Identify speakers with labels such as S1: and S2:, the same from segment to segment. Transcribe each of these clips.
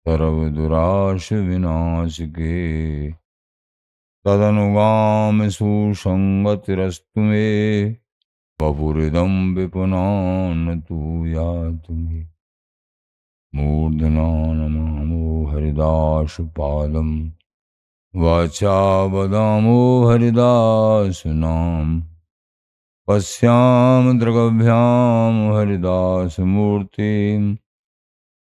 S1: सर्वदुराशविनाशिके तदनुगामि सुसंगतिरस्तु मे वपुरिदं विपुनान् तु यातु मे मूर्धना नमामो हरिदासपादं वाचा वदामो हरिदासनाम पश्याम दृगभ्याम हरिदासमूर्तिं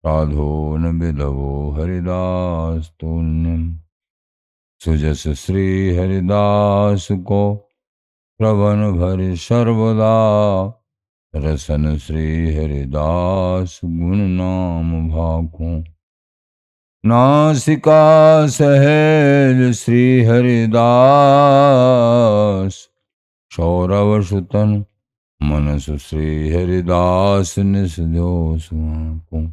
S1: साधो न विदवो हरिदास्तुन्यम् सुजस श्री हरिदास को श्रवण भरि सर्वदा रसन श्री हरिदास गुण नाम भाखों नासिका सहेज श्री हरिदास सौरव सुतन मनस श्री हरिदास निस जो सुआंकों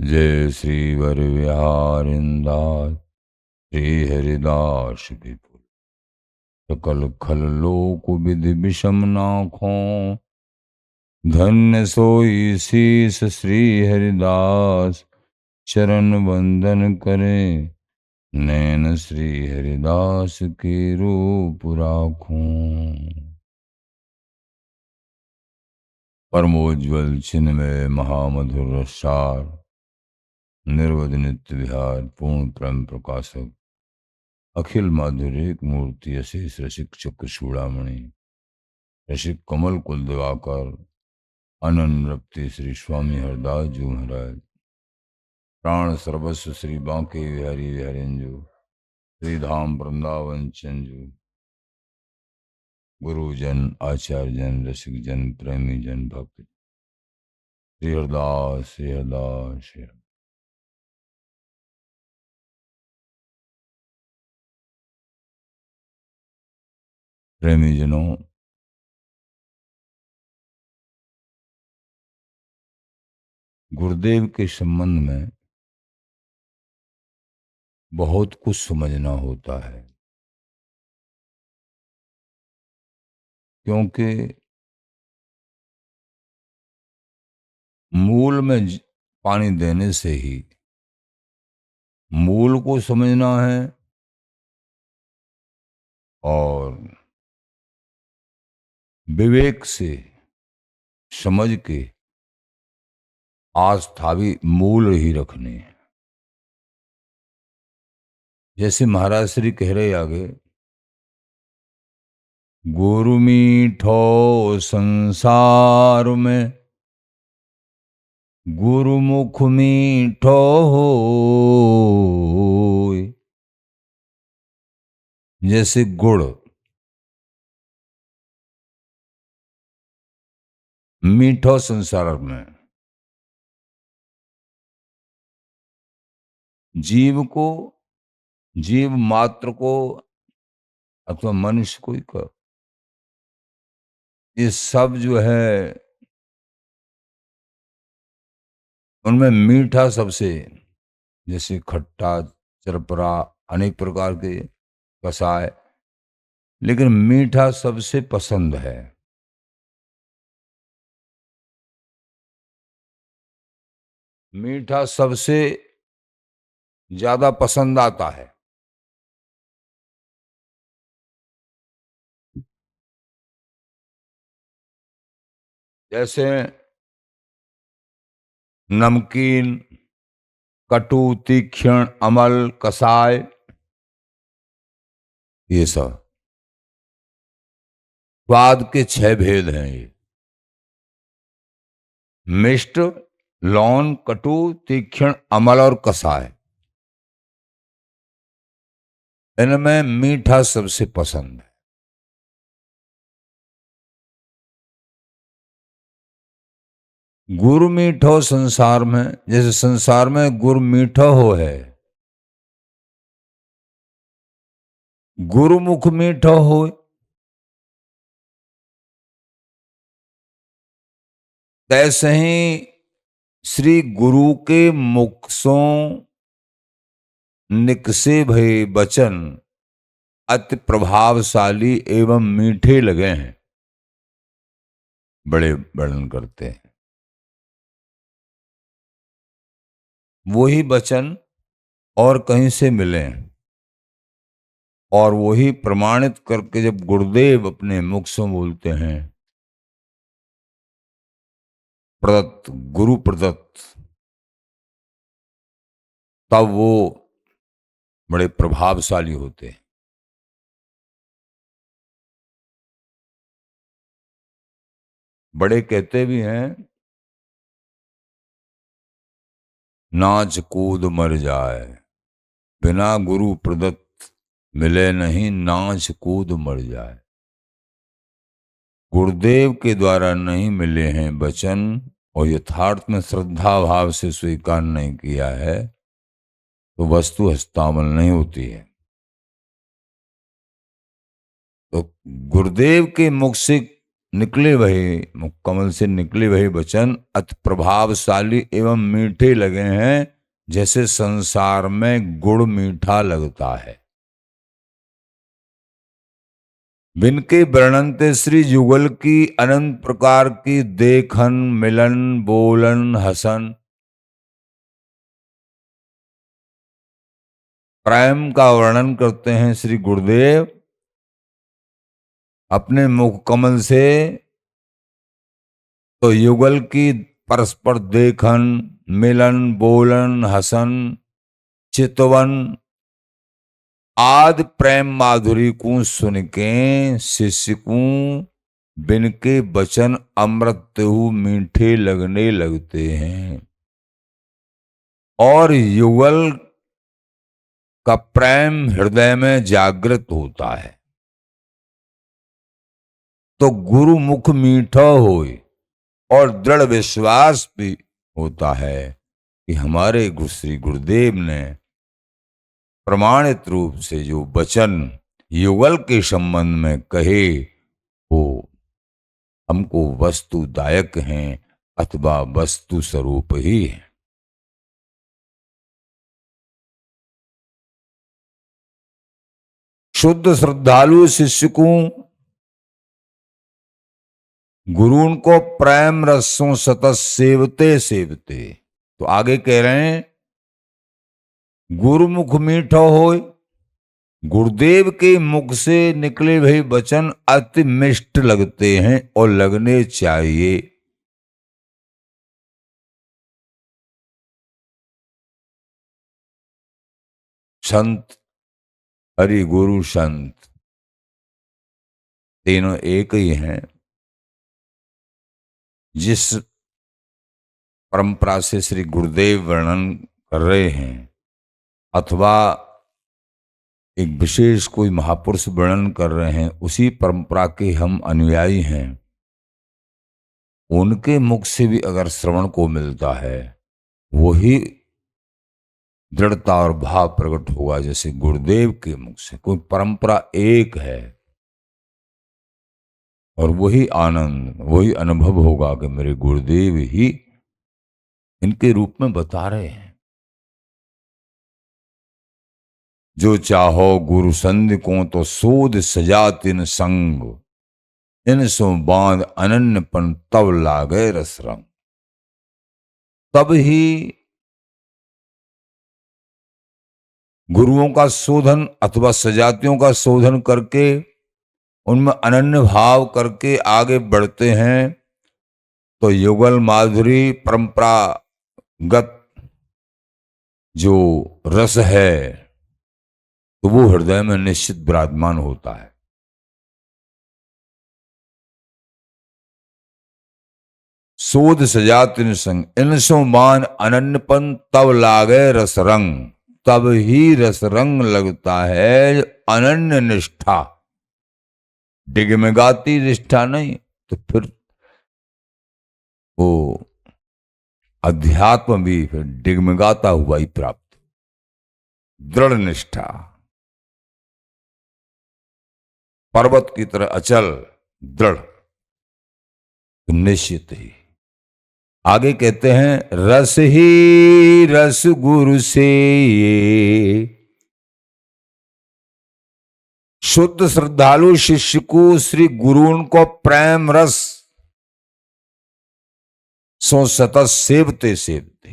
S1: जय श्री वर विहारिंदास श्री हरिदास विपुल सकल खल लोक विधि विषम नाखों धन्य सोई शीस श्री हरिदास चरण वंदन करें नैन श्री हरिदास के रूप राखों परमोज्वल चिन्मय महामधुर रसार निर्वध नित्य विहार पूर्ण प्रेम प्रकाशक अखिल माधुर्य मूर्ति अशेष रसिक चक्र चूड़ामणि रसिक कमल कुल दिवाकर अनन्य रक्ति श्री स्वामी हरदास जी महाराज प्राण सर्वस्व श्री बांके विहारी विहरेंजु श्री धाम वृंदावन चंजू गुरुजन आचार्य जन रसिक जन प्रेमी जन भक्त श्री हरदास श्री हरदास श्री हरदास। प्रेमी जनों, गुरुदेव के संबंध में बहुत कुछ समझना होता है, क्योंकि मूल में पानी देने से ही मूल को समझना है और विवेक से समझ के आस्था भी मूल ही रखनी है। जैसे महाराज श्री कह रहे आगे, गुरु मीठो संसार में गुरुमुख मीठो हो, जैसे गुड़ मीठो संसार में जीव को, जीव मात्र को अथवा मनुष्य को ही कर, ये सब जो है उनमें मीठा सबसे, जैसे खट्टा चरपरा अनेक प्रकार के कसाय, लेकिन मीठा सबसे पसंद है। मीठा सबसे ज्यादा पसंद आता है। जैसे नमकीन, कटु, तीक्ष्ण, अमल, कसाय, ये सब स्वाद के 6 भेद हैं। ये मिष्ट, लौन, कटु, तीक्ष्ण, अमल और कसाय, इनमें मीठा सबसे पसंद है। गुड़ मीठो संसार में, जैसे संसार में गुड़ मीठो हो है, गुरुमुख मीठो हो, तैसे ही श्री गुरु के मुख सो निकसे भय वचन अति प्रभावशाली एवं मीठे लगे हैं, बड़े वर्णन करते हैं। वही वचन और कहीं से मिले और वही प्रमाणित करके जब गुरुदेव अपने मुख से बोलते हैं, प्रदत्त, गुरु प्रदत्त, तब वो बड़े प्रभावशाली होते हैं। बड़े कहते भी हैं, नाच कूद मर जाए, बिना गुरु प्रदत्त मिले नहीं, नाच कूद मर जाए। गुरुदेव के द्वारा नहीं मिले हैं वचन और यथार्थ में श्रद्धा भाव से स्वीकार नहीं किया है तो वस्तु हस्तामल नहीं होती है। तो गुरुदेव के मुख से निकले वही, मुख कमल से निकले वही वचन अति प्रभावशाली एवं मीठे लगे हैं, जैसे संसार में गुड़ मीठा लगता है। बिन के वर्णनते श्री जुगल की अनंत प्रकार की देखन, मिलन, बोलन, हसन, प्रेम का वर्णन करते हैं श्री गुरुदेव अपने मुख कमल से। तो युगल की परस्पर देखन, मिलन, बोलन, हसन, चितवन आदि प्रेम माधुरी को सुन के शिष्य को बिन के वचन अमृत मीठे लगने लगते हैं और युगल का प्रेम हृदय में जागृत होता है। तो गुरु मुख मीठा होए और दृढ़ विश्वास भी होता है कि हमारे श्री गुरुदेव ने प्रमाणित रूप से जो वचन युगल के संबंध में कहे वो हमको वस्तुदायक हैं अथवा वस्तु स्वरूप ही है। शुद्ध श्रद्धालु शिष्य को गुरु को प्रेम रसों सतत सेवते सेवते, तो आगे कह रहे हैं गुरुमुख मीठा होए, गुरुदेव के मुख से निकले हुए वचन अति मिष्ट लगते हैं और लगने चाहिए। संत, हरि गुरु संत तीनों एक ही हैं। जिस परंपरा से श्री गुरुदेव वर्णन कर रहे हैं अथवा एक विशेष कोई महापुरुष वर्णन कर रहे हैं, उसी परंपरा के हम अनुयायी हैं। उनके मुख से भी अगर श्रवण को मिलता है वही दृढ़ता और भाव प्रकट होगा जैसे गुरुदेव के मुख से। कोई परंपरा एक है और वही आनंद, वही अनुभव होगा कि मेरे गुरुदेव ही इनके रूप में बता रहे हैं। जो चाहो गुरु संध को तो सोध सजा तिन संग, इन सो बांध अनन्यपन तब लागे रस रंग। तब ही गुरुओं का शोधन अथवा सजातियों का शोधन करके उनमें अनन्य भाव करके आगे बढ़ते हैं तो युगल माधुरी परंपरागत जो रस है तो वो हृदय में निश्चित विराजमान होता है। शोध सजात संग, इनसो मान अनन्यपन तब लागे रस रंग। तब ही रस रंग लगता है अनन्य निष्ठा, डिगमिगाती निष्ठा नहीं। तो फिर वो अध्यात्म भी फिर डिगमिगाता हुआ ही प्राप्त। दृढ़ निष्ठा, पर्वत की तरह अचल दृढ़, निश्चित ही। आगे कहते हैं रस ही रस गुरु से ये, शुद्ध श्रद्धालु शिष्य को श्री गुरु को प्रेम रस सो सतत सेवते सेवते।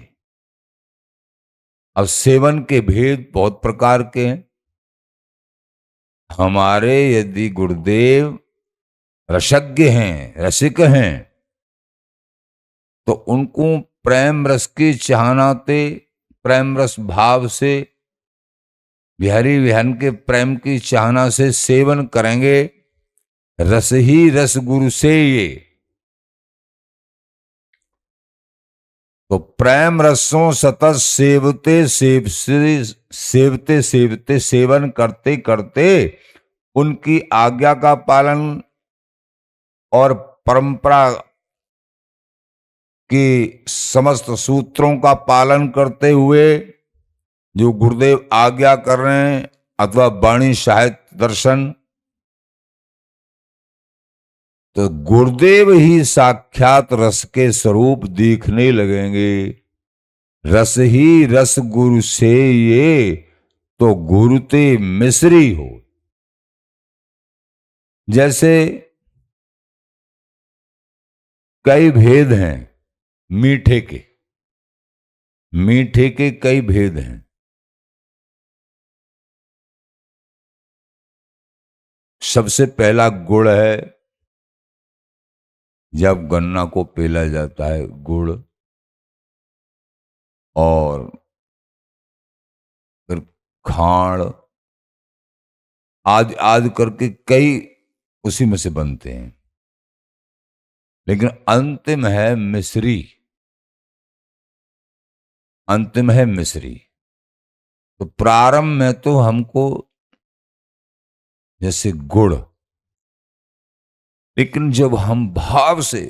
S1: अब सेवन के भेद बहुत प्रकार के हैं। हमारे यदि गुरुदेव रसज्ञ हैं, रसिक हैं, तो उनको प्रेम रस की चाहनाते, प्रेम रस भाव से, बिहारी विहान के प्रेम की चाहना से सेवन करेंगे। रस ही रस गुरु से ये, तो प्रेम रसों सतत सेवते सेवते सेवन करते करते उनकी आज्ञा का पालन और परंपरा की समस्त सूत्रों का पालन करते हुए जो गुरुदेव आज्ञा कर रहे हैं अथवा वाणी साहित्य दर्शन, तो गुरुदेव ही साक्षात रस के स्वरूप दिखने लगेंगे। रस ही रस गुरु से ये, तो गुरु ते मिश्री हो। जैसे कई भेद हैं मीठे के, मीठे के कई भेद हैं। सबसे पहला गुड़ है। जब गन्ना को पेला जाता है गुड़, और फिर खांड आदि आदि करके कई उसी में से बनते हैं, लेकिन अंतिम है मिश्री। अंतिम है मिश्री। तो प्रारंभ में तो हमको जैसे गुड़, लेकिन जब हम भाव से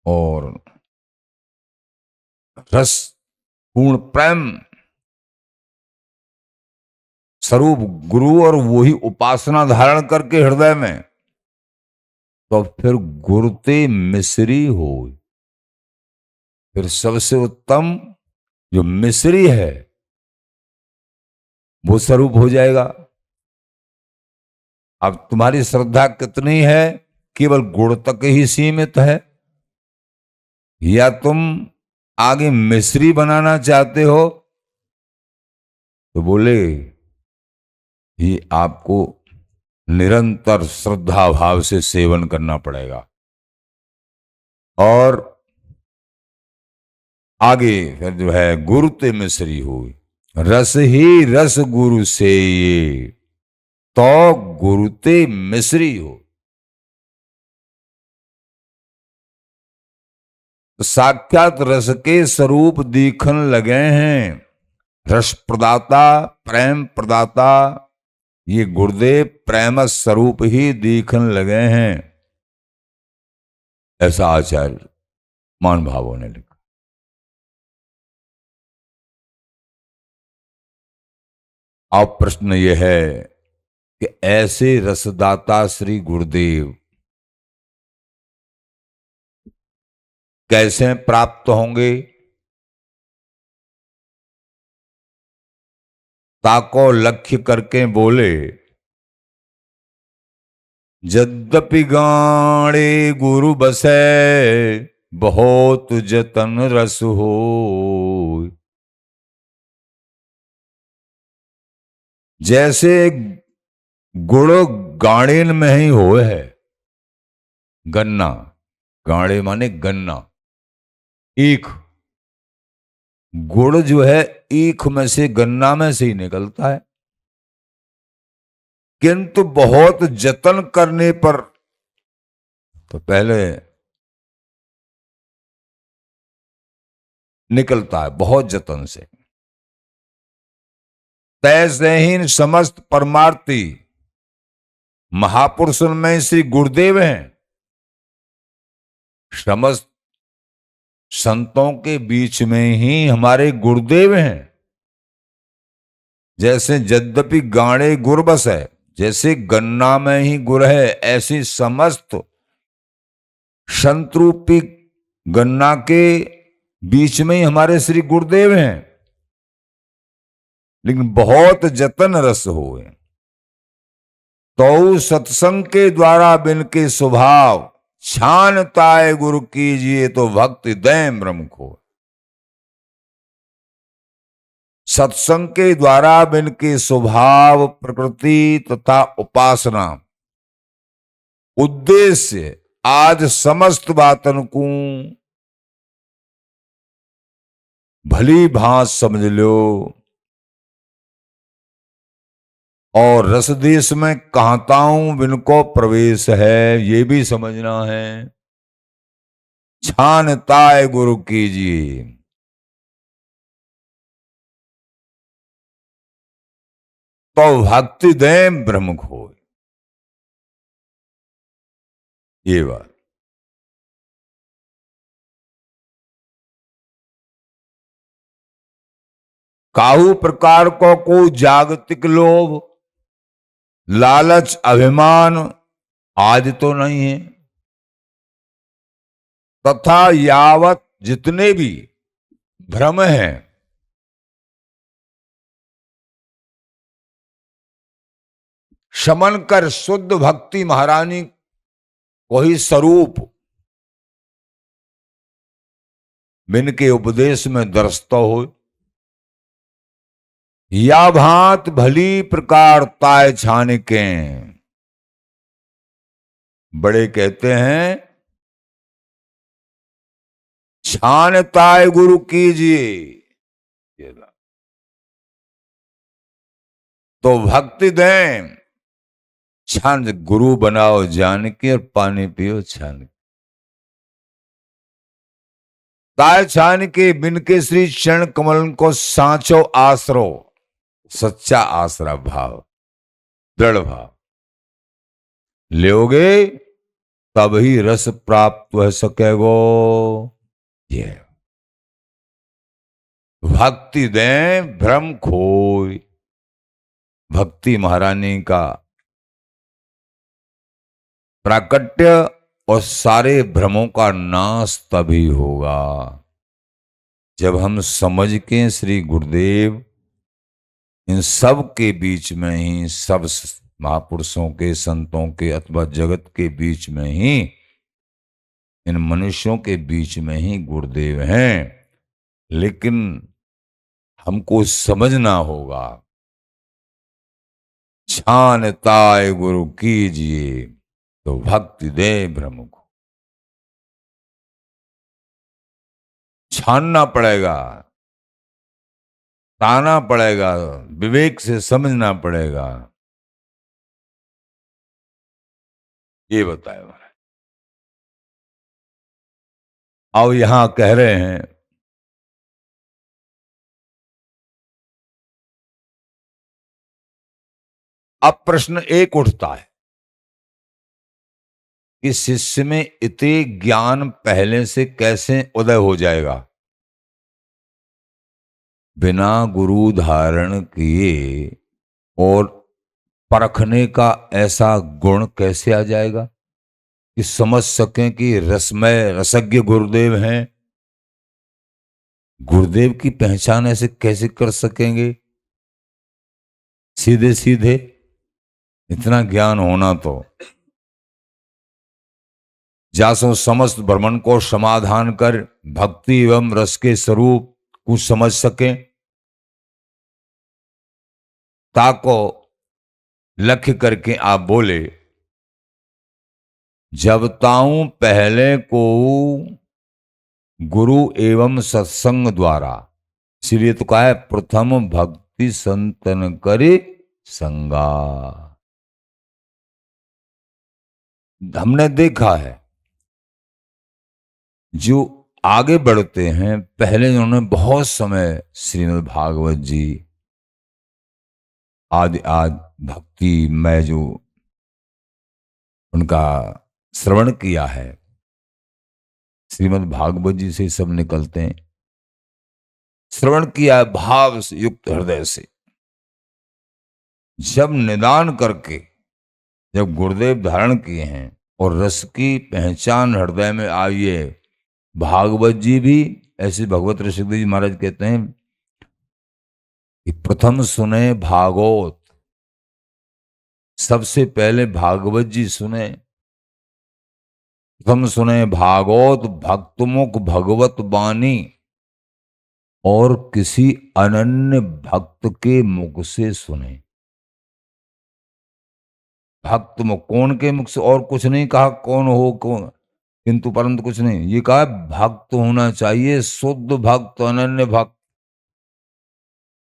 S1: और रस पूर्ण प्रेम स्वरूप गुरु और वही उपासना धारण करके हृदय में, तो फिर गुरुते मिश्री हो। फिर सबसे उत्तम जो मिश्री है वो स्वरूप हो जाएगा। अब तुम्हारी श्रद्धा कितनी है, केवल गुण तक ही सीमित है, या तुम आगे मिश्री बनाना चाहते हो? तो बोले ये आपको निरंतर श्रद्धा भाव से सेवन करना पड़ेगा। और आगे फिर जो है गुरु ते मिश्री हो, रस ही रस गुरु से ये, तो गुरु ते मिश्री हो। साक्षात रस के स्वरूप दिखन लगे हैं। रस प्रदाता, प्रेम प्रदाता, ये गुरुदेव प्रेम स्वरूप ही दिखन लगे हैं, ऐसा आचार्य मान भावों ने लिखा। अब प्रश्न यह है कि ऐसे रसदाता श्री गुरुदेव कैसे प्राप्त होंगे? ताको लक्ष्य करके बोले, यद्यपि गाणे गुरु बसे, बहुत जतन रस हो। जैसे गुड़ गाड़ेन में ही हो है, गन्ना, गाड़े माने गन्ना, ईख, गुड़ जो है ईख में से, गन्ना में से ही निकलता है, किंतु बहुत जतन करने पर, तो पहले निकलता है बहुत जतन से। तैसे ही समस्त परमार्थी महापुरुषों में श्री गुरुदेव हैं। समस्त संतों के बीच में ही हमारे गुरुदेव हैं। जैसे यद्यपि गाणे गुर बस है, जैसे गन्ना में ही गुड़ है, ऐसी समस्त संत रूपी गन्ना के बीच में ही हमारे श्री गुरुदेव हैं, लेकिन बहुत जतन रस हुए। तो सत्संग के द्वारा बिन के स्वभाव, छानताए गुरु कीजिए, तो भक्ति दैम ब्रह्म को। सत्संग के द्वारा इनके स्वभाव, प्रकृति तथा उपासना उद्देश्य आज समस्त बातन को भली भांत समझ लो और रस देश में कहताऊं इनको प्रवेश है ये भी समझना है। छानताय गुरु कीजिए, तो भक्ति दें ब्रह्म खोए। ये बात काहू प्रकार को जागतिक लोभ, लालच, अभिमान आदि तो नहीं है, तथा यावत जितने भी भ्रम हैं शमन कर शुद्ध भक्ति महारानी वही स्वरूप बिन के उपदेश में दरसता हो। या भांत भली प्रकार ताय छान के, बड़े कहते हैं छान ताय गुरु कीजिए, तो भक्ति दें छान गुरु बनाओ जान के और पानी पियो छान के। ताय छान के बिन के श्री चरण कमल को सांचो आसरो, सच्चा आसरा भाव, दृढ़ भाव लोगे तभी रस प्राप्त हो सकेगो। ये भक्ति दें भ्रम खोई, भक्ति महारानी का प्राकट्य और सारे भ्रमों का नाश तभी होगा जब हम समझ के श्री गुरुदेव इन सब के बीच में ही, सब महापुरुषों के, संतों के अथवा जगत के बीच में ही, इन मनुष्यों के बीच में ही गुरुदेव हैं। लेकिन हमको समझना होगा छानताय गुरु कीजिए, तो भक्ति दे ब्रह्म को। छानना पड़ेगा, ताना पड़ेगा, विवेक से समझना पड़ेगा। ये बताए महाराज। अब यहां कह रहे हैं अब प्रश्न एक उठता है कि शिष्य में इति ज्ञान पहले से कैसे उदय हो जाएगा, बिना गुरु धारण किए और परखने का ऐसा गुण कैसे आ जाएगा कि समझ सकें कि रसमय रसज्ञ गुरुदेव हैं। गुरुदेव की पहचान ऐसे कैसे कर सकेंगे सीधे सीधे, इतना ज्ञान होना तो जासो समस्त ब्रह्मन को समाधान कर भक्ति एवं रस के स्वरूप को समझ सके, ताको लक्ष्य करके आप बोले जब ताऊं पहले को गुरु एवं सत्संग द्वारा, इसीलिए तो कहा है प्रथम भक्ति संतन करे संगा। हमने देखा है जो आगे बढ़ते हैं, पहले उन्होंने बहुत समय श्रीमद् भागवत जी आदि भक्ति में जो उनका श्रवण किया है, श्रीमद् भागवत जी से सब निकलते हैं, श्रवण किया भाव से युक्त हृदय से। जब निदान करके जब गुरुदेव धारण किए हैं और रस की पहचान हृदय में आई है, भागवत जी भी ऐसे भगवत ऋषिदेव जी महाराज कहते हैं कि प्रथम सुने भागवत, सबसे पहले भागवत जी सुने, प्रथम सुने भागवत भक्तमुख भगवत बानी, और किसी अनन्य भक्त के मुख से सुने। भक्त मुख, कौन के मुख से, और कुछ नहीं कहा कौन हो कौन, किंतु परंतु कुछ नहीं, ये कहा भक्त होना चाहिए, शुद्ध भक्त, अनन्य भक्त।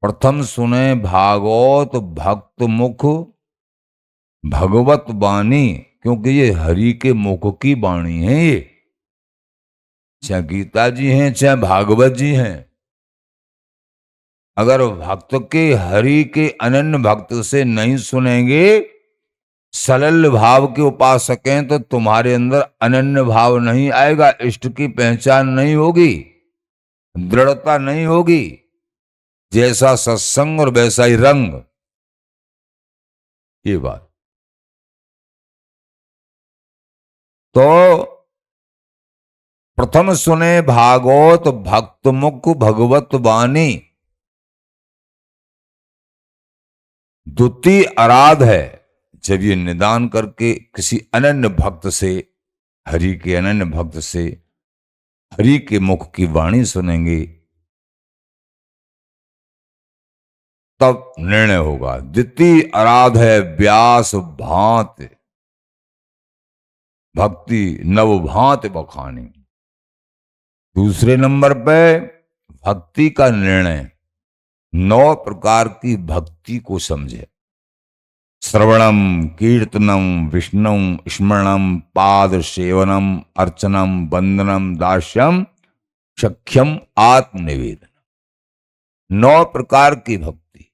S1: प्रथम सुने भागवत भक्त मुख भगवत वाणी, क्योंकि ये हरि के मुख की वाणी है। ये चाहे गीता जी हैं चाहे भागवत जी हैं, अगर भक्त के, हरि के अनन्य भक्त से नहीं सुनेंगे, सरल भाव के उपासक हैं, तो तुम्हारे अंदर अनन्य भाव नहीं आएगा, इष्ट की पहचान नहीं होगी, दृढ़ता नहीं होगी। जैसा सत्संग और वैसा ही रंग, ये बात। तो प्रथम सुने भागवत भक्त मुख भगवत वाणी, द्वितीय आराध है जब ये निदान करके किसी अनन्य भक्त से, हरि के अनन्य भक्त से हरि के मुख की वाणी सुनेंगे, तब निर्णय होगा। द्वितीय आराध है व्यास भांत भक्ति नव भांत बखानी। दूसरे नंबर पे भक्ति का निर्णय, 9 प्रकार की भक्ति को समझे। श्रवणम कीर्तनम विष्णुम स्मरणम पाद सेवनम अर्चनम वंदनम दास्यम सख्यम आत्मनिवेदन। 9 प्रकार की भक्ति।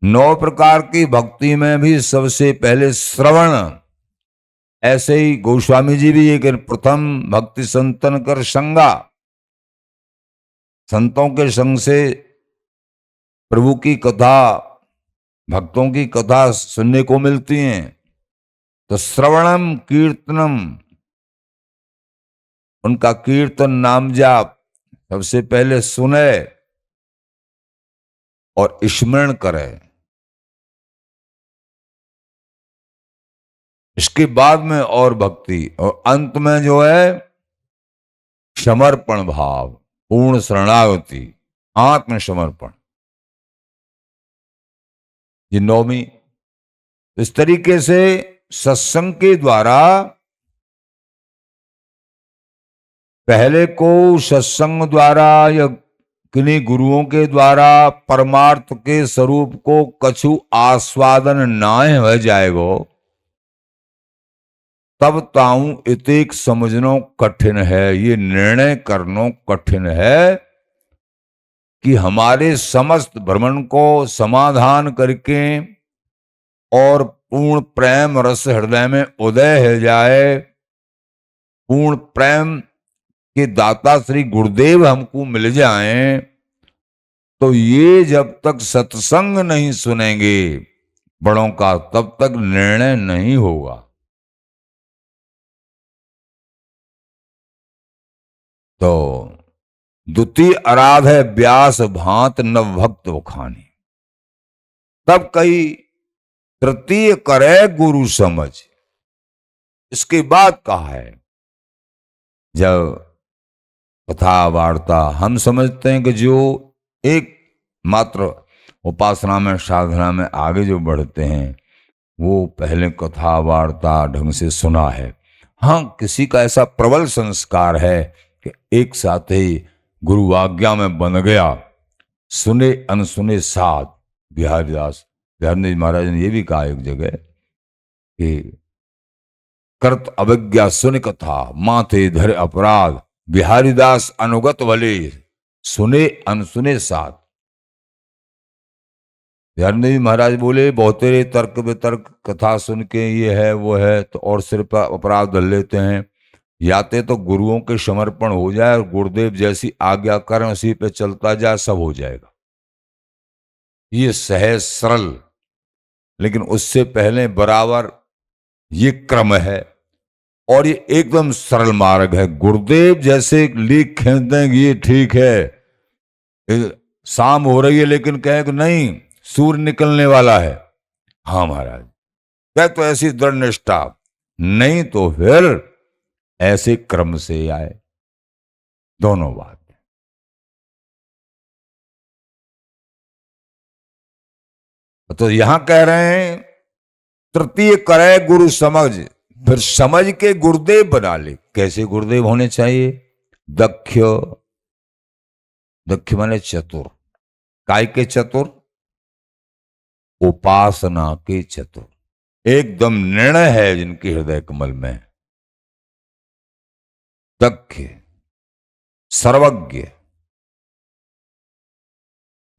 S1: 9 प्रकार की भक्ति में भी सबसे पहले श्रवण। ऐसे ही गोस्वामी जी भी ये प्रथम भक्ति संतन कर संगा, संतों के संग से प्रभु की कथा, भक्तों की कथा सुनने को मिलती हैं। तो श्रवणम कीर्तनम, उनका कीर्तन नाम जाप सबसे पहले सुने और स्मरण करे। इसके बाद में और भक्ति, और अंत में जो है समर्पण भाव, पूर्ण शरणागति, आत्मसमर्पण, ये 9वीं। इस तरीके से सत्संग के द्वारा पहले को सत्संग द्वारा या किन्हीं गुरुओं के द्वारा परमार्थ के स्वरूप को कछु आस्वादन नाय हो जाएगो, तब ताऊ इतेक समझनो कठिन है, ये निर्णय करनो कठिन है कि हमारे समस्त भ्रमण को समाधान करके और पूर्ण प्रेम रस हृदय में उदय हो जाए, पूर्ण प्रेम के दाता श्री गुरुदेव हमको मिल जाएं, तो ये जब तक सत्संग नहीं सुनेंगे बड़ों का, तब तक निर्णय नहीं होगा। तो द्वितीय आराध है व्यास भांत नव भक्त बखानी। तब कही तृतीय करे गुरु समझ। इसके बाद कहा है, जब कथा वार्ता, हम समझते हैं कि जो एक मात्र उपासना में, साधना में आगे जो बढ़ते हैं, वो पहले कथा वार्ता ढंग से सुना है। हाँ, किसी का ऐसा प्रबल संस्कार है कि एक साथ ही गुरु आज्ञा में बन गया, सुने अनसुने साथ। बिहारी महाराज ने यह भी कहा एक जगह कि करत अवज्ञा सुन कथा माथे धरे अपराध, बिहारीदास अनुगत भले सुने अनसुने साथ। बिहारी महाराज बोले बहुत तेरे तर्क वितर्क कथा सुन के ये है वो है, तो और सिर पर अपराध धर लेते हैं। याते तो गुरुओं के समर्पण हो जाए और गुरुदेव जैसी आज्ञा करें उसी पे चलता जाए, सब हो जाएगा। ये सहज सरल, लेकिन उससे पहले बराबर ये क्रम है, और ये एकदम सरल मार्ग है। गुरुदेव जैसे लीक खींच देंगे ये ठीक है, शाम हो रही है लेकिन कहें कि नहीं सूर्य निकलने वाला है, हाँ महाराज, क्या तो ऐसी दृढ़ निष्ठा, नहीं तो फिर ऐसे क्रम से आए। दोनों बात। तो यहां कह रहे हैं तृतीय करे गुरु समझ, फिर समझ के गुरुदेव बना ले। कैसे गुरुदेव होने चाहिए? दक्ष, दक्ष माने चतुर। काय के चतुर? उपासना के चतुर। एकदम निर्णय है जिनके हृदय कमल में। दक्ष, सर्वज्ञ।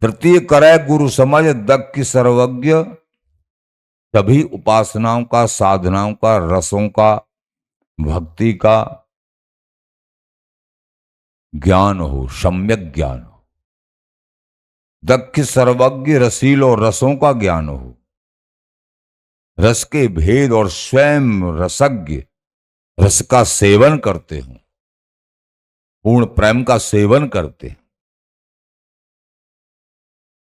S1: तृतीय करे गुरु समझ, दक्ष सर्वज्ञ। तभी उपासनाओं का, साधनाओं का, रसों का, भक्ति का ज्ञान हो, सम्यक ज्ञान हो। दक्ष सर्वज्ञ रसीलो, रसों का ज्ञान हो, रस के भेद और स्वयं रसज्ञ, रस का सेवन करते हो, पूर्ण प्रेम का सेवन करते हैं।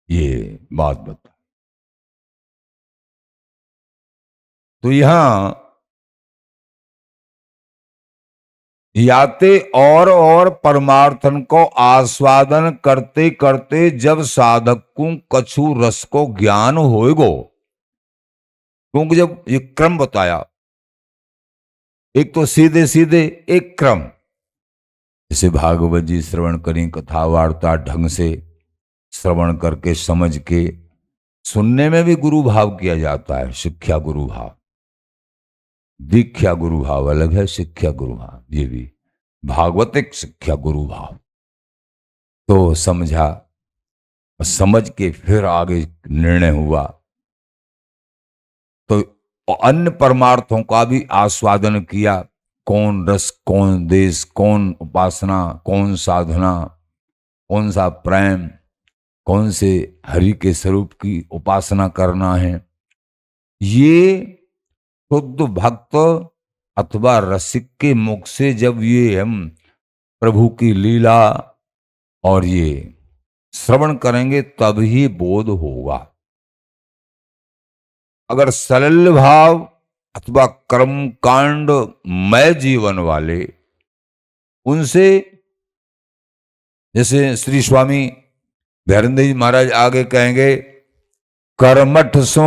S1: ये बात बता। तो यहां याते और परमार्थन को आस्वादन करते करते जब साधक को कछु रस को ज्ञान होएगो, क्योंकि जब ये क्रम बताया, एक तो सीधे सीधे एक क्रम, जैसे भागवत जी श्रवण करें, कथा वार्ता ढंग से श्रवण करके समझ के सुनने में भी गुरु भाव किया जाता है। शिक्षा गुरु भाव, दीक्षा गुरु भाव अलग है, शिक्षा गुरु भाव ये भी भागवतिक शिक्षा गुरु भाव। तो समझा, समझ के फिर आगे निर्णय हुआ। तो अन्य परमार्थों का भी आस्वादन किया। कौन रस, कौन देश, कौन उपासना, कौन साधना, कौन सा प्रेम, कौन से हरि के स्वरूप की उपासना करना है, ये शुद्ध भक्त अथवा रसिक के मुख से जब ये हम प्रभु की लीला और ये श्रवण करेंगे तब ही बोध होगा। अगर सरल भाव अथवा कर्म कांड मय जीवन वाले, उनसे जैसे श्री स्वामी भैरंदेव जी महाराज आगे कहेंगे, कर्मठ सो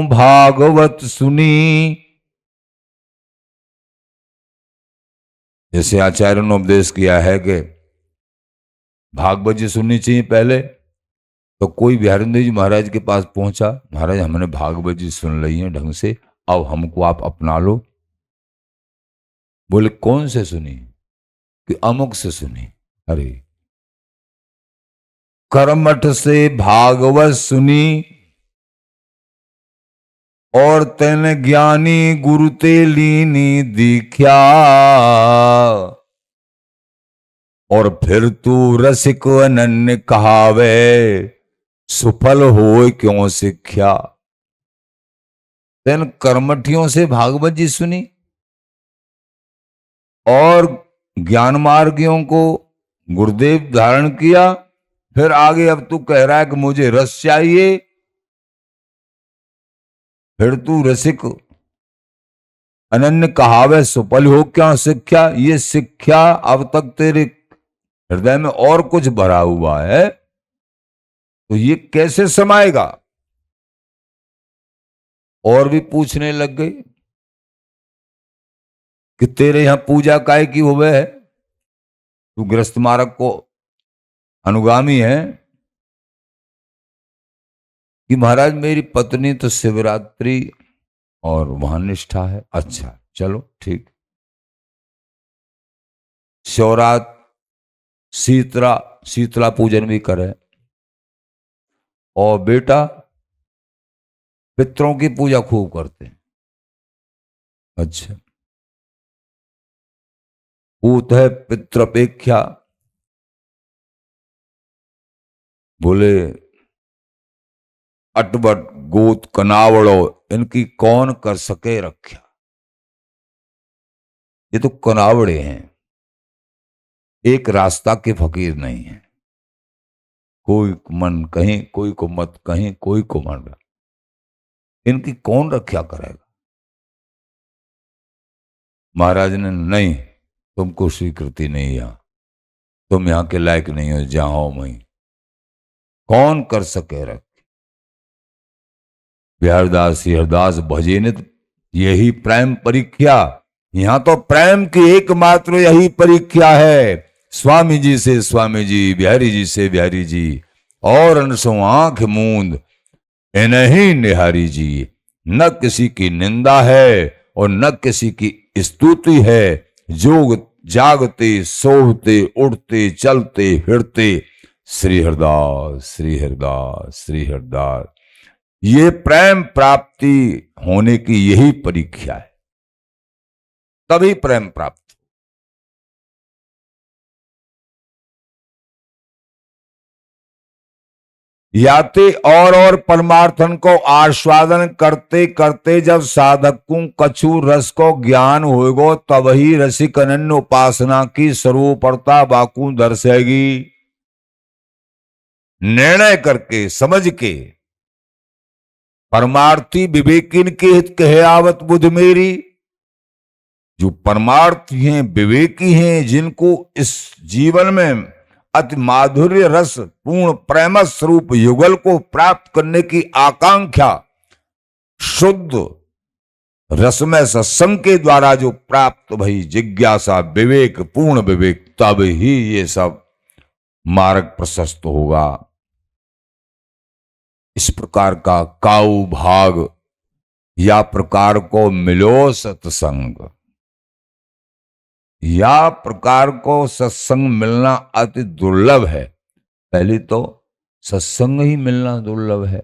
S1: भागवत सुनी। जैसे आचार्य ने उपदेश किया है कि भागवत जी सुननी चाहिए पहले, तो कोई बिहारिंदेव जी महाराज के पास पहुंचा, महाराज हमने भागवत जी सुन ली है ढंग से, अब हमको आप अपना लो। बोले कौन से सुनी? कि अमुक से सुनी। अरे कर्मठ से भागवत सुनी और तेने ज्ञानी गुरु ते लीनी दीख्या, और फिर तू रसिक अनन्य कहावे, सुफल हो क्यों शिक्षा। तेन कर्मठियों से भागवत जी सुनी और ज्ञान मार्गियों को गुरुदेव धारण किया, फिर आगे अब तू कह रहा है कि मुझे रस चाहिए, फिर तू रसिक अनन्य कहावे सुफल हो क्या शिक्षा। ये शिक्षा अब तक तेरे हृदय में और कुछ भरा हुआ है, तो ये कैसे समाएगा? और भी पूछने लग गए कि तेरे यहां पूजा काय की हुए है, तू गृहस्थ मार्ग को अनुगामी है। कि महाराज मेरी पत्नी तो शिवरात्रि और वहां निष्ठा है। अच्छा चलो ठीक, शिवरात शीतला शीतला पूजन भी करे, और बेटा पितरों की पूजा खूब करते हैं। अच्छा, पूत है पितृपेक्षा। बोले अटबट गोत कनावड़ो, इनकी कौन कर सके रक्षा। ये तो कनावड़े हैं, एक रास्ता के फकीर नहीं है। कोई मन कहीं, कोई को मत कहीं, कोई को मन रहा, इनकी कौन रक्षा करेगा। महाराज ने नहीं, तुमको स्वीकृति नहीं, यहां तुम यहां के लायक नहीं हो, जहां हो वहीं कौन कर सके रक्षा। बिहारदास हरदास भजे नित, यही प्रेम परीक्षा। यहां तो प्रेम की एकमात्र यही परीक्षा है। स्वामी जी से स्वामी जी, बिहारी जी से बिहारी जी, और अनसो आंख मूंद इन्हीं निहारी जी। न किसी की निंदा है और न किसी की स्तुति है। जोग जागते सोते उठते चलते फिरते श्री हरदास श्री हरदास श्री हरदास। ये प्रेम प्राप्ति होने की यही परीक्षा है, तभी प्रेम प्राप्त। याते और परमार्थन को आस्वादन करते करते जब साधक को कछु रस को ज्ञान होगो, तब ही रसिक अनन्य उपासना की स्वरूपता बाकू दर्शेगी। निर्णय करके समझ के परमार्थी विवेकिन के हित कहे आवत बुध मेरी। जो परमार्थी हैं, विवेकी हैं, जिनको इस जीवन में अति माधुर्य रस पूर्ण प्रेम स्वरूप युगल को प्राप्त करने की आकांक्षा शुद्ध रसमय सत्संग के द्वारा जो प्राप्त भई जिज्ञासा विवेक पूर्ण विवेक, तब ही ये सब मार्ग प्रशस्त होगा। इस प्रकार का काऊ भाग या प्रकार को मिलो सत्संग, या प्रकार को सत्संग मिलना अति दुर्लभ है। पहले तो सत्संग ही मिलना दुर्लभ है,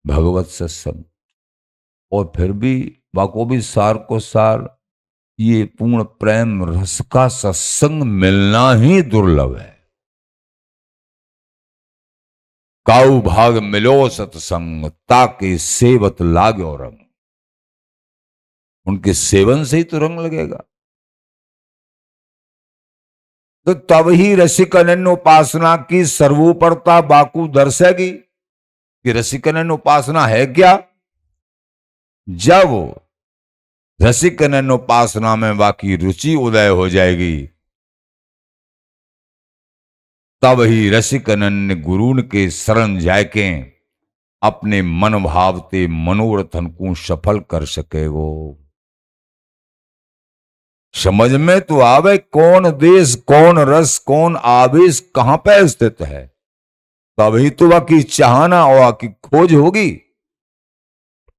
S1: भगवत सत्संग। और फिर भी बाको भी सार को सार ये पूर्ण प्रेम रस का सत्संग मिलना ही दुर्लभ है। काऊ भाग मिलो सत्संग, ताकि सेवत लागो रंग। उनके सेवन से ही तो रंग लगेगा। तो तब ही रसिक अनन्य उपासना की सर्वोपरता बाकू दर्शेगी कि रसिक अनन्य उपासना है क्या। जब रसिक अनन्य उपासना में बाकी रुचि उदय हो जाएगी, तब ही रसिक अनन्य गुरुन के शरण जाके अपने मन भावते मनोरथन को सफल कर सके। वो समझ में तो आवे कौन देश कौन रस कौन आवेश कहां पे स्थित है, तभी तो बाकी चाहना और बाकी खोज होगी।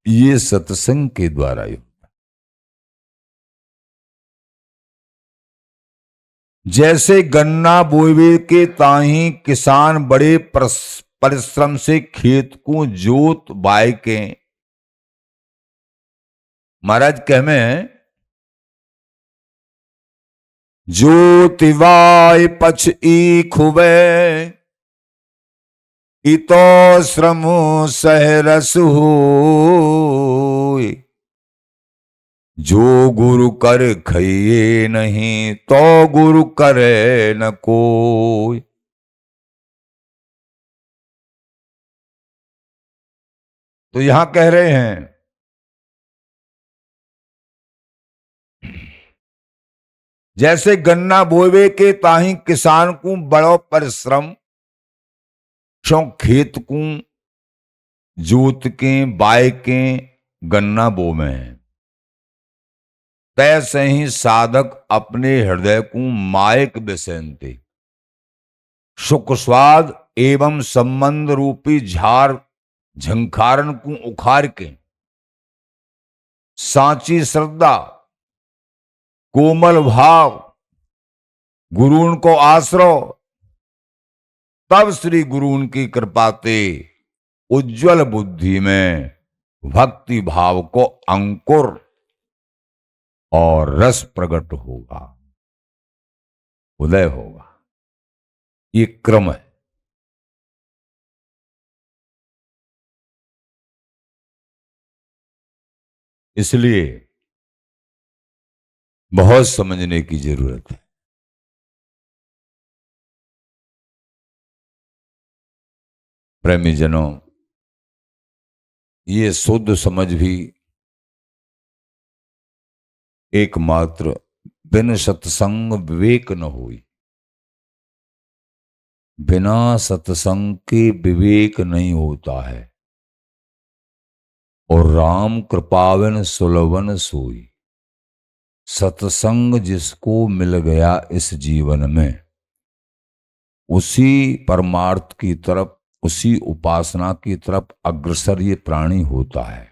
S1: ये सत्संग के द्वारा ही। जैसे गन्ना बोवे के ताही किसान बड़े परिश्रम से खेत को जोत बाय के। महाराज कहमे ज्योतिवाय पछ ई खुबे, इतो श्रम सहरस हो। जो गुरु कर खइए नहीं, तो गुरु करे न कोई। तो यहां कह रहे हैं जैसे गन्ना बोवे के ताही किसान को बड़ो परिश्रम, शो खेत को जोत के बाय के गन्ना बोवे हैं, तैसे ही साधक अपने हृदय को मायक बेसेंते सुख स्वाद एवं संबंध रूपी झार झंखारन को उखाड़ के सांची श्रद्धा कोमल भाव गुरुन को आश्रो, तब श्री गुरुन की कृपाते उज्जवल बुद्धि में भक्ति भाव को अंकुर और रस प्रकट होगा, उदय होगा। ये क्रम है। इसलिए बहुत समझने की जरूरत है। प्रेमी जनों, ये शुद्ध समझ भी एकमात्र बिन सत्संग विवेक न हुई। बिना सत्संग के विवेक नहीं होता है। और राम कृपावन सुलभन सोई। सत्संग जिसको मिल गया इस जीवन में, उसी परमार्थ की तरफ, उसी उपासना की तरफ अग्रसर ये प्राणी होता है।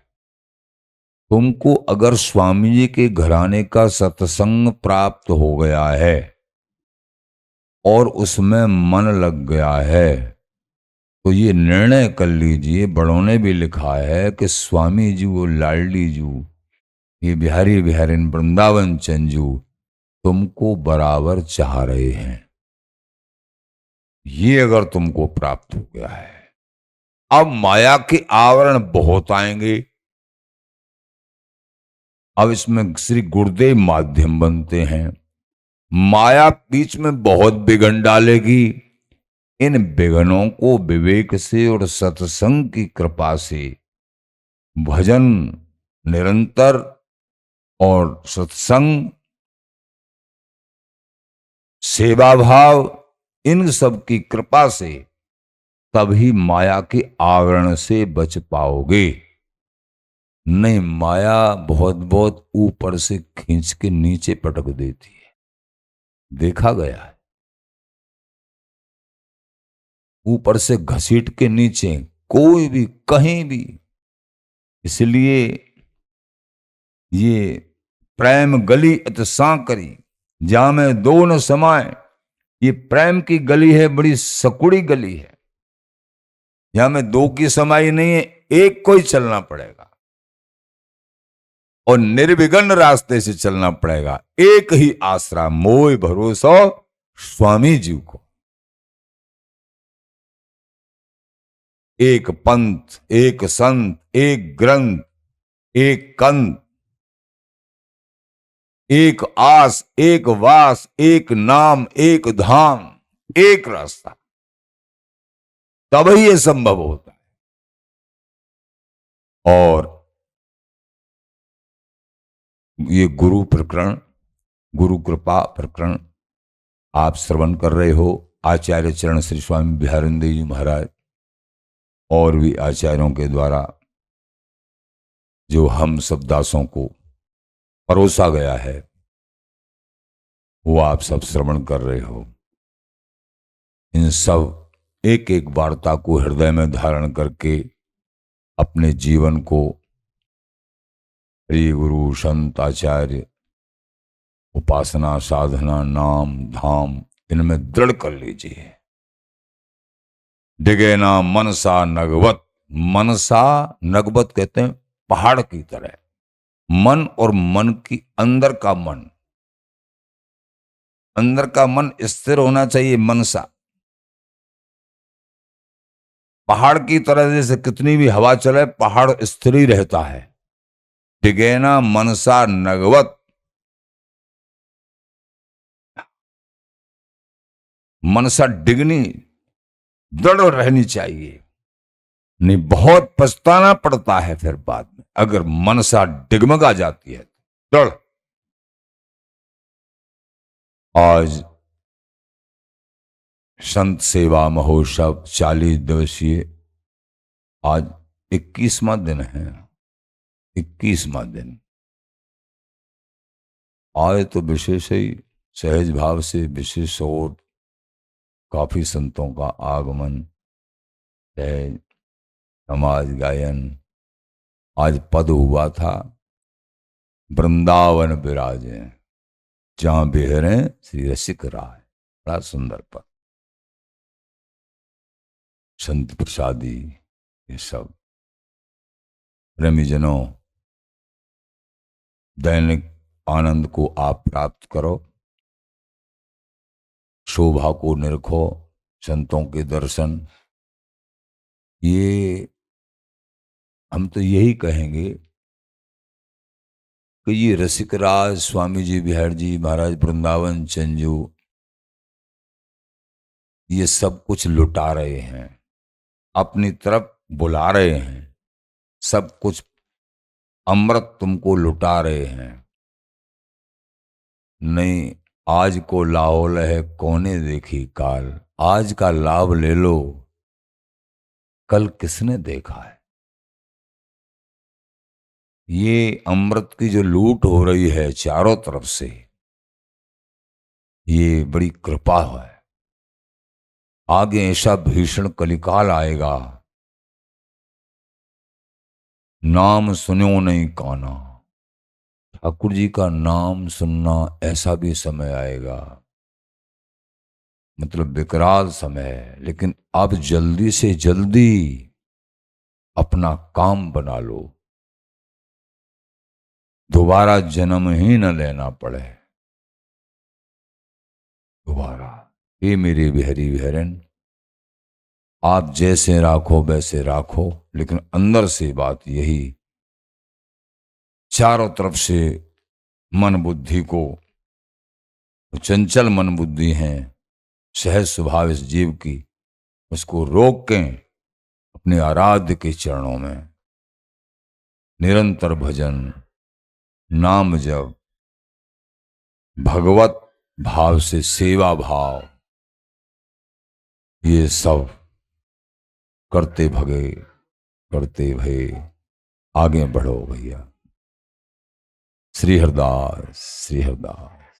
S1: तुमको अगर स्वामी जी के घराने का सत्संग प्राप्त हो गया है और उसमें मन लग गया है, तो ये निर्णय कर लीजिए, बड़ों ने भी लिखा है कि स्वामी जी वो लाडली जू, ये बिहारी बिहारिन वृंदावन चंजू तुमको बराबर चाह रहे हैं। ये अगर तुमको प्राप्त हो गया है, अब माया के आवरण बहुत आएंगे। अब इसमें श्री गुरुदेव माध्यम बनते हैं। माया बीच में बहुत विघन डालेगी। इन विघ्नों को विवेक से और सत्संग की कृपा से, भजन निरंतर और सत्संग, सेवा भाव, इन सब की कृपा से तभी माया के आवरण से बच पाओगे। नहीं, माया बहुत बहुत ऊपर से खींच के नीचे पटक देती है, देखा गया है। ऊपर से घसीट के नीचे, कोई भी कहीं भी। इसलिए ये प्रेम गली अत सांकरी, जामे दो न समाए, ये प्रेम की गली है, बड़ी सकुड़ी गली है। यहां में दो की समाई नहीं है, एक को ही चलना पड़ेगा और निर्विघ्न रास्ते से चलना पड़ेगा। एक ही आसरा, मोह भरोसा स्वामी जी को। एक पंथ, एक संत, एक ग्रंथ, एक कंथ, एक आस, एक वास, एक नाम, एक धाम, एक रास्ता, तभी यह संभव होता है। और ये गुरु प्रकरण, गुरु कृपा प्रकरण आप श्रवण कर रहे हो। आचार्य चरण श्री स्वामी बिहारिंद जी महाराज और भी आचार्यों के द्वारा जो हम सब दासों को परोसा गया है, वो आप सब श्रवण कर रहे हो। इन सब एक एक वार्ता को हृदय में धारण करके अपने जीवन को श्री गुरु संत आचार्य, उपासना साधना नाम धाम, इनमें दृढ़ कर लीजिए। डिगे ना मनसा नगवत। मनसा नगवत कहते हैं पहाड़ की तरह। मन और मन की अंदर का मन, अंदर का मन स्थिर होना चाहिए। मनसा पहाड़ की तरह, जैसे कितनी भी हवा चले पहाड़ स्थिर ही रहता है। डिगेना मनसा नगवत, मनसा डिगनी, दृढ़ रहनी चाहिए। नहीं, बहुत पछताना पड़ता है फिर बाद में अगर मनसा डिगमगा जाती है। दृढ़। आज संत सेवा महोत्सव 40 दिवसीय, आज 21वां दिन है। 21वां दिन। आज तो विशेष ही सहज भाव से विशेष और काफी संतों का आगमन है। समाज गायन, आज पद हुआ था, वृंदावन विराजे जहां बिहरे श्री रसिक राय। बड़ा सुंदर पद। संत प्रसादी, ये सब प्रेमीजनों, दैनिक आनंद को आप प्राप्त करो, शोभा को निरखो, संतों के दर्शन। ये हम तो यही कहेंगे कि ये रसिकराज स्वामी जी बिहार जी महाराज वृंदावन चंजू, ये सब कुछ लुटा रहे हैं, अपनी तरफ बुला रहे हैं। सब कुछ अमृत तुमको लुटा रहे हैं। नहीं, आज को लाहौल है कौने देखी काल। आज का लाभ ले लो, कल किसने देखा है। ये अमृत की जो लूट हो रही है चारों तरफ से, ये बड़ी कृपा है। आगे ऐसा भीषण कलिकाल आएगा, नाम सुनो नहीं काना। ठाकुर जी का नाम सुनना ऐसा भी समय आएगा, मतलब विकराल समय है, लेकिन अब जल्दी से जल्दी अपना काम बना लो, दोबारा जन्म ही न लेना पड़े दोबारा। ये मेरे बिहारी बिहारन, आप जैसे राखो वैसे राखो, लेकिन अंदर से बात यही, चारों तरफ से मन बुद्धि को, चंचल मन बुद्धि है सहज स्वभाव इस जीव की, उसको रोक के अपने आराध्य के चरणों में निरंतर भजन, नाम जप, भगवत भाव से सेवा भाव, ये सब करते भगे, करते भये आगे बढ़ो भैया। श्री हरदास, श्री हरदास।